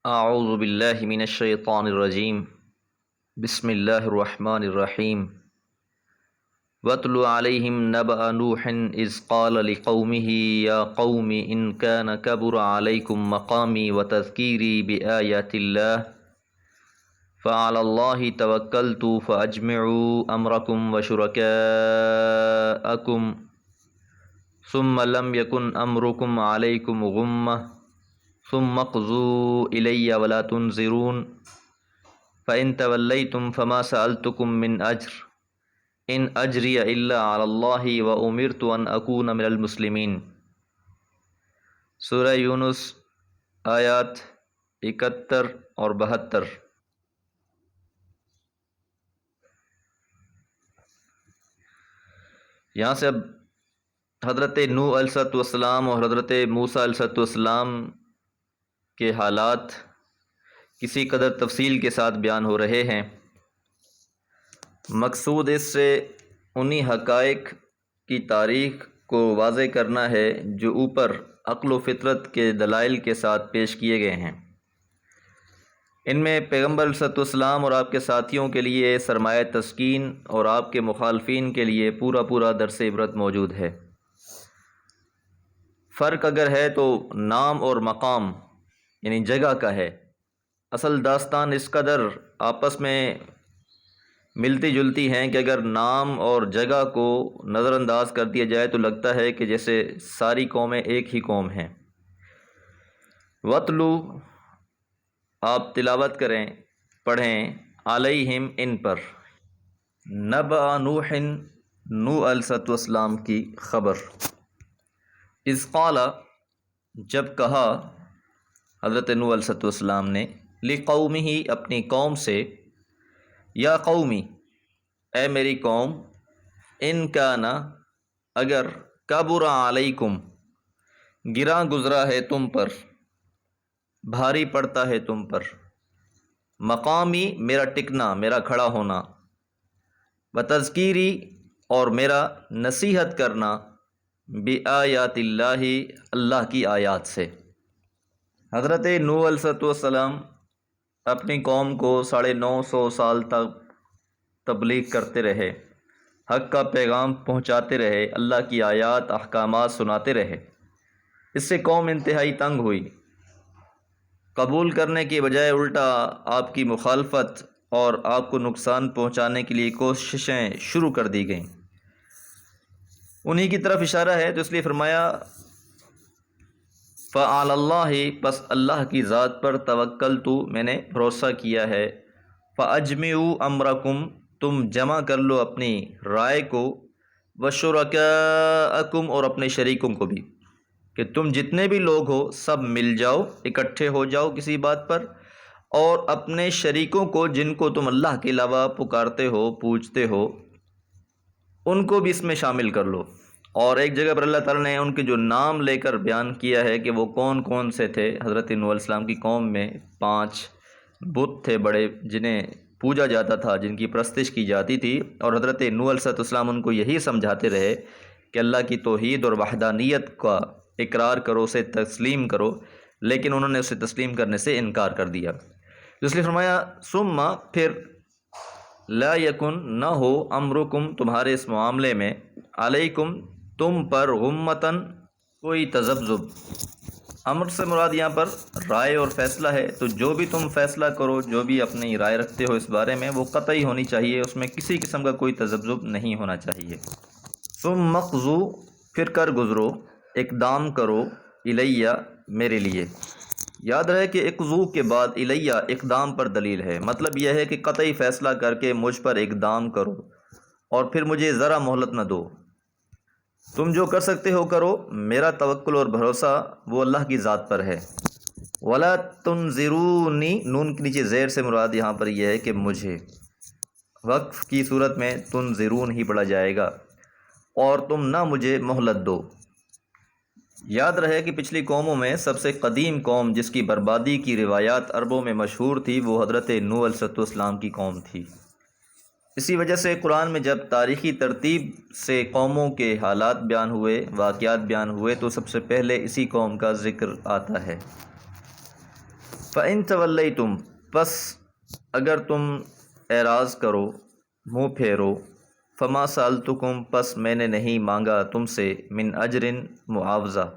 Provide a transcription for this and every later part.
اعوذ باللہ من الشیطان الرجیم بسم اللہ الرحمن الرحیم واتل علیہم نبأ نوح اذ قال لقومه یا قوم ان کان کبر علیکم مقامی وتذکیری بآیات اللہ فعلی اللہ توکلت فاجمعوا امرکم وشرکاءکم ثم لم یکن امرکم علیکم غمہ ثم اقضوا الی ولا تنظرون فإن تولیتم فما سألتکم من اجر ان اجری الا علی اللہ وامرت ان اکون من المسلمین۔ سورہ یونس آیات 71 اور 72۔ یہاں سے اب حضرت نوح علیہ السلام اور حضرت موسیٰ علیہ السلام کے حالات کسی قدر تفصیل کے ساتھ بیان ہو رہے ہیں۔ مقصود اس سے انہی حقائق کی تاریخ کو واضح کرنا ہے جو اوپر عقل و فطرت کے دلائل کے ساتھ پیش کیے گئے ہیں۔ ان میں پیغمبر علیہ السلام اور آپ کے ساتھیوں کے لیے سرمایہ تسکین اور آپ کے مخالفین کے لیے پورا درس عبرت موجود ہے۔ فرق اگر ہے تو نام اور مقام یعنی جگہ کا ہے۔ اصل داستان اس قدر آپس میں ملتی جلتی ہیں کہ اگر نام اور جگہ کو نظر انداز کر دیا جائے تو لگتا ہے کہ جیسے ساری قومیں ایک ہی قوم ہیں۔ وَاتْلُ آپ تلاوت کریں، پڑھیں، علیہم ان پر، نبأ نوح نوح علیہ السلام کی خبر۔ اذ قال جب کہا حضرت نوح علیہ السلام نے، لقومہ اپنی قوم سے، یا قومی اے میری قوم، ان کان اگر، کبر علیکم گراں گزرا ہے تم پر، بھاری پڑتا ہے تم پر، مقامی میرا ٹکنا، میرا کھڑا ہونا، وتذکیری اور میرا نصیحت کرنا، بآیات اللہ اللہ کی آیات سے۔ حضرت نوح علیہ السلام اپنی قوم کو 950 سال تک تبلیغ کرتے رہے، حق کا پیغام پہنچاتے رہے، اللہ کی آیات احکامات سناتے رہے۔ اس سے قوم انتہائی تنگ ہوئی، قبول کرنے کے بجائے الٹا آپ کی مخالفت اور آپ کو نقصان پہنچانے کے لیے کوششیں شروع کر دی گئیں۔ انہی کی طرف اشارہ ہے تو اس لیے فرمایا فَعَلَى اللّہ پس اللہ کی ذات پر توکلت میں نے بھروسہ کیا ہے، فَأَجْمِعُوا أَمْرَكُمْ تم جمع کر لو اپنی رائے کو، وَشُرَكَاءَكُمْ اور اپنے شریکوں کو بھی، کہ تم جتنے بھی لوگ ہو سب مل جاؤ، اکٹھے ہو جاؤ کسی بات پر، اور اپنے شریکوں کو جن کو تم اللہ کے علاوہ پکارتے ہو پوجتے ہو ان کو بھی اس میں شامل کر لو۔ اور ایک جگہ پر اللہ تعالیٰ نے ان کے جو نام لے کر بیان کیا ہے کہ وہ کون کون سے تھے۔ حضرت نوح علیہ السلام کی قوم میں 5 بت تھے بڑے جنہیں پوجا جاتا تھا، جن کی پرستش کی جاتی تھی، اور حضرت نوح علیہ السلام ان کو یہی سمجھاتے رہے کہ اللہ کی توحید اور وحدانیت کا اقرار کرو، اسے تسلیم کرو، لیکن انہوں نے اسے تسلیم کرنے سے انکار کر دیا۔ اس لیے فرمایا ثم پھر، لا یکن نہ ہو، امرکم تمہارے اس معاملے میں، علیکم تم پر، غمتن کوئی تذبذب۔ امر سے مراد یہاں پر رائے اور فیصلہ ہے، تو جو بھی تم فیصلہ کرو، جو بھی اپنی رائے رکھتے ہو اس بارے میں، وہ قطعی ہونی چاہیے، اس میں کسی قسم کا کوئی تذبذب نہیں ہونا چاہیے۔ ثم اقضوا پھر کر گزرو، اقدام کرو، الیہ میرے لیے۔ یاد رہے کہ اقضوا کے بعد الیہ اقدام پر دلیل ہے، مطلب یہ ہے کہ قطعی فیصلہ کر کے مجھ پر اقدام کرو اور پھر مجھے ذرا مہلت نہ دو۔ تم جو کر سکتے ہو کرو، میرا توکل اور بھروسہ وہ اللہ کی ذات پر ہے۔ ولا تنظرونی، نون کے نیچے زیر سے مراد یہاں پر یہ ہے کہ مجھے، وقف کی صورت میں تنظرون ہی پڑھا جائے گا، اور تم نہ مجھے مہلت دو۔ یاد رہے کہ پچھلی قوموں میں سب سے قدیم قوم جس کی بربادی کی روایات عربوں میں مشہور تھی وہ حضرت نوح علیہ السلام کی قوم تھی۔ اسی وجہ سے قرآن میں جب تاریخی ترتیب سے قوموں کے حالات بیان ہوئے، واقعات بیان ہوئے، تو سب سے پہلے اسی قوم کا ذکر آتا ہے۔ فَإِن تَوَلَّيْتُمْ، پس اگر تم اعراض کرو، منہ پھیرو، فما سألتکم، پس میں نے نہیں مانگا تم سے، من اجرن، معاوضہ،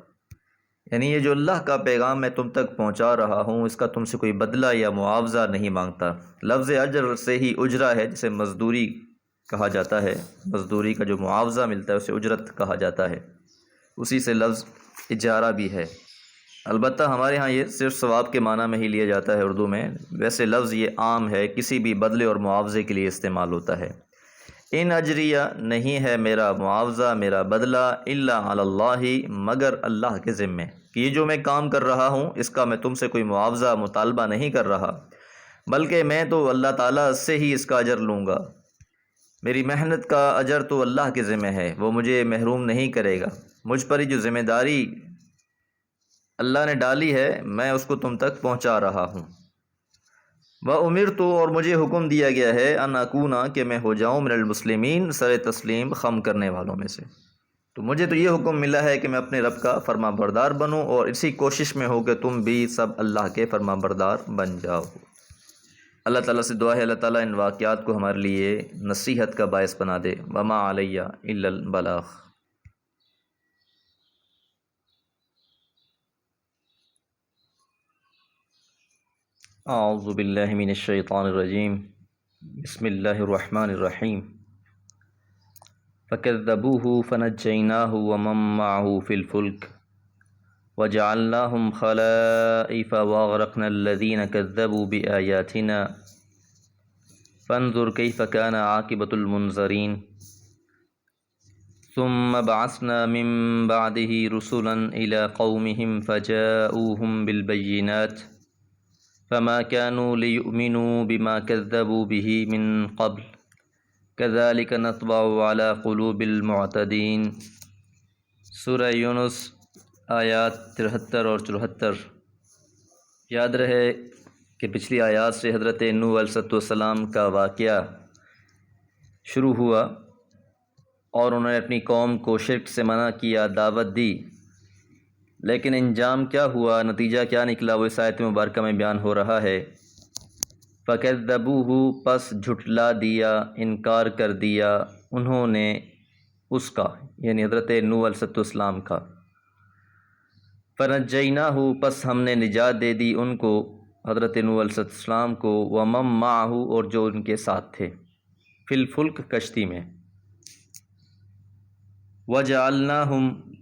یعنی یہ جو اللہ کا پیغام میں تم تک پہنچا رہا ہوں اس کا تم سے کوئی بدلہ یا معاوضہ نہیں مانگتا۔ لفظ اجر سے ہی اجرا ہے، جسے مزدوری کہا جاتا ہے، مزدوری کا جو معاوضہ ملتا ہے اسے اجرت کہا جاتا ہے، اسی سے لفظ اجارہ بھی ہے۔ البتہ ہمارے ہاں یہ صرف ثواب کے معنی میں ہی لیا جاتا ہے اردو میں، ویسے لفظ یہ عام ہے، کسی بھی بدلے اور معاوضے کے لیے استعمال ہوتا ہے۔ ان اجریہ، نہیں ہے میرا معاوضہ، میرا بدلہ، الا علی اللہ، مگر اللہ کے ذمے، کہ یہ جو میں کام کر رہا ہوں اس کا میں تم سے کوئی معاوضہ مطالبہ نہیں کر رہا، بلکہ میں تو اللہ تعالیٰ سے ہی اس کا اجر لوں گا۔ میری محنت کا اجر تو اللہ کے ذمے ہے، وہ مجھے محروم نہیں کرے گا۔ مجھ پر جو ذمہ داری اللہ نے ڈالی ہے میں اس کو تم تک پہنچا رہا ہوں۔ وَأُمِرْتُ، اور مجھے حکم دیا گیا ہے، ان اکونا، کہ میں ہو جاؤں، من المسلمین، سر تسلیم، خم کرنے والوں میں سے۔ تو مجھے تو یہ حکم ملا ہے کہ میں اپنے رب کا فرما بردار بنوں، اور اسی کوشش میں ہو کہ تم بھی سب اللہ کے فرما بردار بن جاؤ۔ اللہ تعالیٰ سے دعا ہے اللہ تعالیٰ ان واقعات کو ہمارے لیے نصیحت کا باعث بنا دے۔ وما علیہ الا البلاغ۔ اعوذ باللہ من الشیطان الرجیم، بسم اللہ الرحمن الرحیم۔ فکذبوہ فنجیناہ ومن معہ فی الفلک وجعلناہم خلائف واغرقنا الذین کذبوا بآیاتنا فانظر کیف کان عاقبۃ المنظرین۔ ثم بعثنا من بعدہ رسلا الی قومہم فجاؤوہم بالبینات فما كانوا ليؤمنوا بما كذبوا به من قبل كذلك نطبع على قلوب المعتدين۔ سورہ یونس آیات 73 اور 74۔ یاد رہے کہ پچھلی آیات سے حضرت نوح علیہ السلام کا واقعہ شروع ہوا، اور انہوں نے اپنی قوم کو شرک سے منع کیا، دعوت دی، لیکن انجام کیا ہوا، نتیجہ کیا نکلا، وہ اس آیت مبارکہ میں بیان ہو رہا ہے۔ فَكَذَّبُوهُ، پس جھٹلا دیا، انکار کر دیا انہوں نے اس کا، یعنی حضرت نوح علیہ السلام کا۔ فَنَجَّيْنَاهُ، پس ہم نے نجات دے دی ان کو، حضرت نوح علیہ السلام کو، وَمَن مَّعَهُ، اور جو ان کے ساتھ تھے، فی الفلک، کشتی میں، وَجَعَلْنَاهُمْ،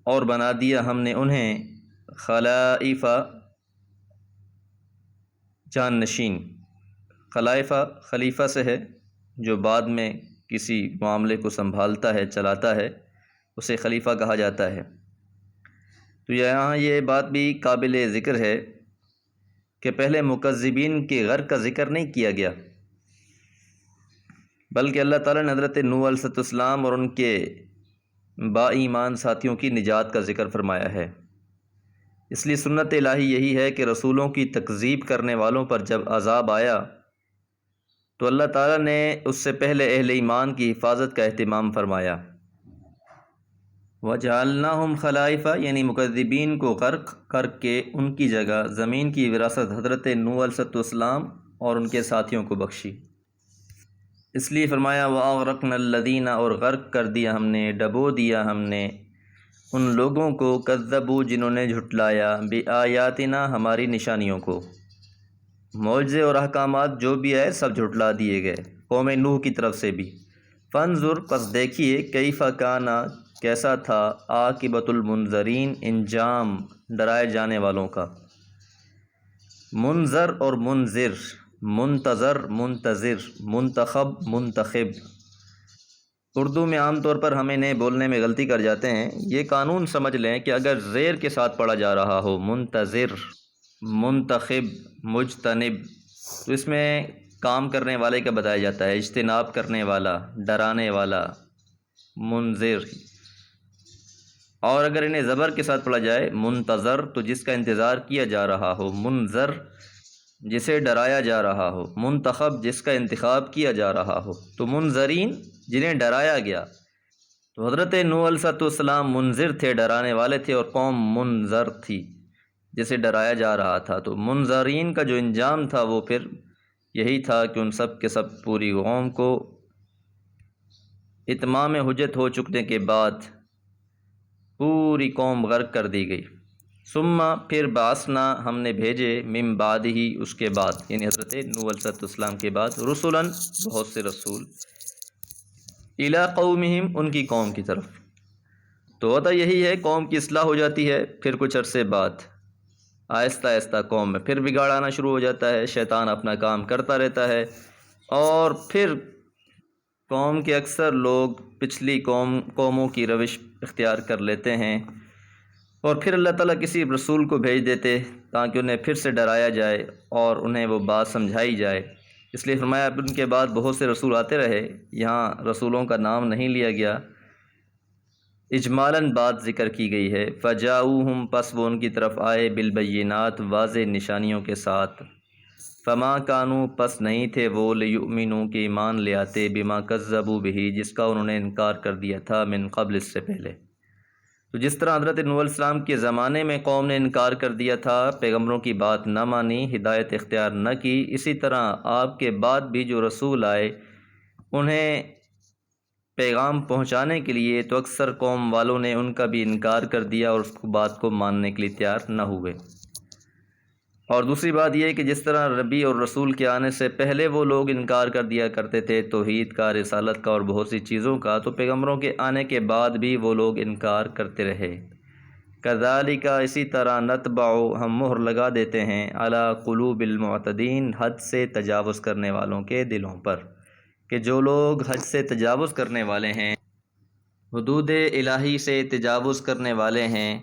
اور بنا دیا ہم نے انہیں، خلائف، جان نشین۔ خلائفہ خلیفہ سے ہے، جو بعد میں کسی معاملے کو سنبھالتا ہے، چلاتا ہے، اسے خلیفہ کہا جاتا ہے۔ تو یہاں یہ بات بھی قابل ذکر ہے کہ پہلے مکذبین کے غرق کا ذکر نہیں کیا گیا، بلکہ اللہ تعالیٰ نے حضرت نوح علیہ السلام اور ان کے با ایمان ساتھیوں کی نجات کا ذکر فرمایا ہے۔ اس لیے سنت الہی یہی ہے کہ رسولوں کی تکذیب کرنے والوں پر جب عذاب آیا تو اللہ تعالیٰ نے اس سے پہلے اہل ایمان کی حفاظت کا اہتمام فرمایا۔ وَجَعَلْنَاهُمْ خَلَائِفَ، یعنی مکذبین کو غرق کر کے ان کی جگہ زمین کی وراثت حضرت نوح علیہ السلام اور ان کے ساتھیوں کو بخشی۔ اس لیے فرمایا وَأَغْرَقْنَا الَّذِينَ، اور غرق کر دیا ہم نے، ڈبو دیا ہم نے ان لوگوں کو، کذبوا، جنہوں نے جھٹلایا، بِآیاتنا، ہماری نشانیوں کو، معجزے اور احکامات جو بھی آئے سب جھٹلا دیے گئے، قوم نوح کی طرف سے بھی۔ فانظر، پس دیکھیے، کیف کان، کیسا تھا، عاقبۃ المنظرین، انجام ڈرائے جانے والوں کا۔ منظر اور منذر، منتظر، منتظر، منتخب، منتخب۔ اردو میں عام طور پر ہم انہیں بولنے میں غلطی کر جاتے ہیں۔ یہ قانون سمجھ لیں کہ اگر زیر کے ساتھ پڑھا جا رہا ہو، منتظر، منتخب، مجتنب، تو اس میں کام کرنے والے کا بتایا جاتا ہے، اجتناب کرنے والا، ڈرانے والا، منذر۔ اور اگر انہیں زبر کے ساتھ پڑھا جائے، منتظر، تو جس کا انتظار کیا جا رہا ہو، منذر، جسے ڈرایا جا رہا ہو، منتخب، جس کا انتخاب کیا جا رہا ہو، تو منذرین، جنہیں ڈرایا گیا۔ تو حضرت نوح علیہ السلام منذر تھے، ڈرانے والے تھے، اور قوم منذر تھی۔ جسے ڈرایا جا رہا تھا۔ تو منذرین کا جو انجام تھا وہ پھر یہی تھا کہ ان سب کے سب پوری قوم کو اتمام حجت ہو چکنے کے بعد پوری قوم غرق کر دی گئی۔ ثم پھر بعثنا ہم نے بھیجے من بعد ہی اس کے بعد، یعنی حضرت نوح علیہ السلام کے بعد، رسولاً بہت سے رسول، الی قومہم ان کی قوم کی طرف۔ تو ہوتا یہی ہے، قوم کی اصلاح ہو جاتی ہے، پھر کچھ عرصے بعد آہستہ آہستہ قوم میں پھر بگاڑ آنا شروع ہو جاتا ہے، شیطان اپنا کام کرتا رہتا ہے، اور پھر قوم کے اکثر لوگ پچھلی قوموں کی روش اختیار کر لیتے ہیں، اور پھر اللہ تعالیٰ کسی رسول کو بھیج دیتے تاکہ انہیں پھر سے ڈرایا جائے اور انہیں وہ بات سمجھائی جائے۔ اس لیے فرمایا اب ان کے بعد بہت سے رسول آتے رہے، یہاں رسولوں کا نام نہیں لیا گیا، اجمالاً بات ذکر کی گئی ہے۔ فجاؤہم پس وہ ان کی طرف آئے بالبینات واضح نشانیوں کے ساتھ، فما کانوا پس نہیں تھے وہ لیؤمنوا کہ ایمان لے آتے، بما کذبوا بہ جس کا انہوں نے انکار کر دیا تھا، من قبل اس سے پہلے۔ تو جس طرح حضرت نوح علیہ السلام کے زمانے میں قوم نے انکار کر دیا تھا، پیغمبروں کی بات نہ مانی، ہدایت اختیار نہ کی، اسی طرح آپ کے بعد بھی جو رسول آئے انہیں پیغام پہنچانے کے لیے تو اکثر قوم والوں نے ان کا بھی انکار کر دیا اور اس بات کو ماننے کے لیے تیار نہ ہوئے۔ اور دوسری بات یہ ہے کہ جس طرح نبی اور رسول کے آنے سے پہلے وہ لوگ انکار کر دیا کرتے تھے توحید کا، رسالت کا اور بہت سی چیزوں کا، تو پیغمبروں کے آنے کے بعد بھی وہ لوگ انکار کرتے رہے۔ کذالک اسی طرح نطبع ہم مہر لگا دیتے ہیں علی قلوب المعتدین حد سے تجاوز کرنے والوں کے دلوں پر، کہ جو لوگ حد سے تجاوز کرنے والے ہیں، حدود الہی سے تجاوز کرنے والے ہیں،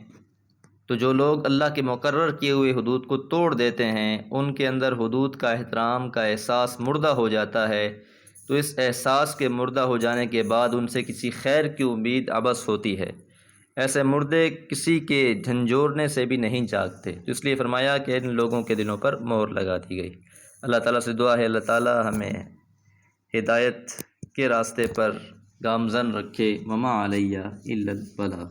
تو جو لوگ اللہ کے مقرر کیے ہوئے حدود کو توڑ دیتے ہیں، ان کے اندر حدود کا احترام کا احساس مردہ ہو جاتا ہے، تو اس احساس کے مردہ ہو جانے کے بعد ان سے کسی خیر کی امید عبث ہوتی ہے۔ ایسے مردے کسی کے جھنجھوڑنے سے بھی نہیں جاگتے، تو اس لیے فرمایا کہ ان لوگوں کے دلوں پر مہر لگا دی گئی۔ اللہ تعالیٰ سے دعا ہے اللہ تعالیٰ ہمیں ہدایت کے راستے پر گامزن رکھے۔ وما علیہ الا البلاغ۔